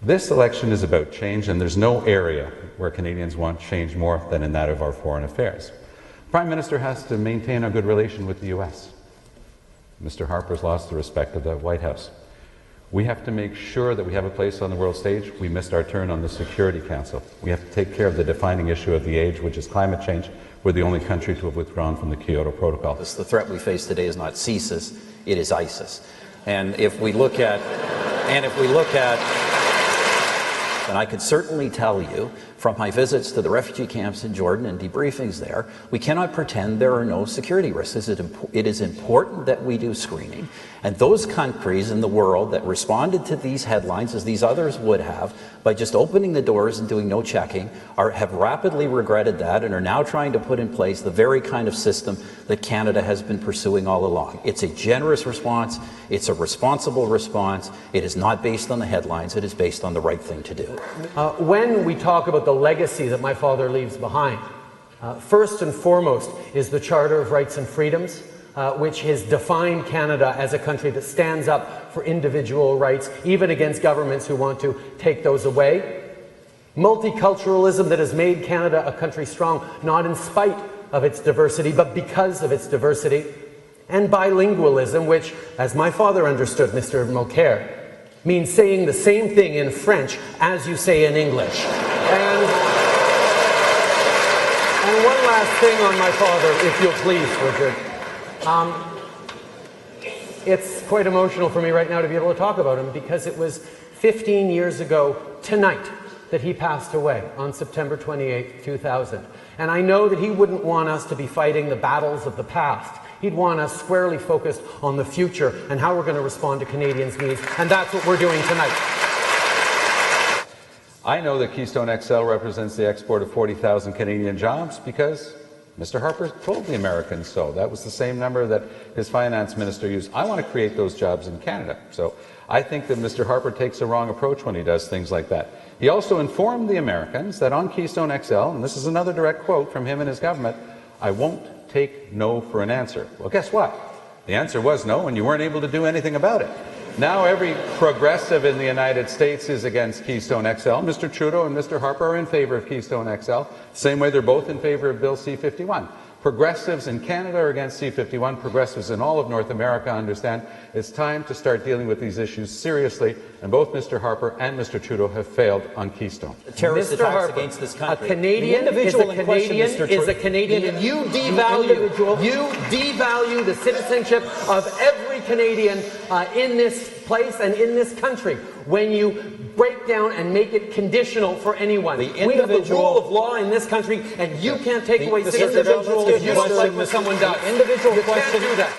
This election is about change, and there's no area where Canadians want change more than in that of our foreign affairs. The Prime Minister has to maintain a good relation with the U.S. Mr. Harper's lost the respect of the White House. We have to make sure that we have a place on the world stage. We missed our turn on the Security Council. We have to take care of the defining issue of the age, which is climate change. We're the only country to have withdrawn from the Kyoto Protocol. The threat we face today is not CSIS, it is ISIS. And if we look at, and I could certainly tell you from my visits to the refugee camps in Jordan and debriefings there, we cannot pretend there are no security risks. It is important that we do screening. And those countries in the world that responded to these headlines, as these others would have, by just opening the doors and doing no checking, have rapidly regretted that and are now trying to put in place the very kind of system that Canada has been pursuing all along. It's a generous response. It's a responsible response. It is not based on the headlines. It is based on the right thing to do. When we talk about the legacy that my father leaves behind, first and foremost is the Charter of Rights and Freedoms, which has defined Canada as a country that stands up for individual rights, even against governments who want to take those away. Multiculturalism that has made Canada a country strong, not in spite of its diversity, but because of its diversity. And bilingualism, which, as my father understood, Mr. Mulcair, means saying the same thing in French as you say in English. And one last thing on my father, if you'll please, Richard. It's quite emotional for me right now to be able to talk about him, because it was 15 years ago tonight that he passed away on September 28, 2000. And I know that he wouldn't want us to be fighting the battles of the past. He'd want us squarely focused on the future and how we're going to respond to Canadians' needs. And that's what we're doing tonight. I know that Keystone XL represents the export of 40,000 Canadian jobs because Mr. Harper told the Americans so. That was the same number that his finance minister used. I want to create those jobs in Canada. So I think that Mr. Harper takes a wrong approach when he does things like that. He also informed the Americans that on Keystone XL, and this is another direct quote from him and his government, I won't take no for an answer. Well, guess what? The answer was no, and you weren't able to do anything about it. Now every progressive in the United States is against Keystone XL. Mr. Trudeau and Mr. Harper are in favor of Keystone XL. Same way they're both in favor of Bill C-51. Progressives in Canada are against C-51. Progressives in all of North America understand it's time to start dealing with these issues seriously, and both Mr. Harper and Mr. Trudeau have failed on Keystone. Terrorist Mr. attacks Harper, against this country. A Canadian is a Canadian, and you devalue the citizenship of every Canadian in this place and in this country when you break down and make it conditional for anyone. We have the rule of law in this country, and you can't take away citizenship if you don't like what someone does. You can't do that.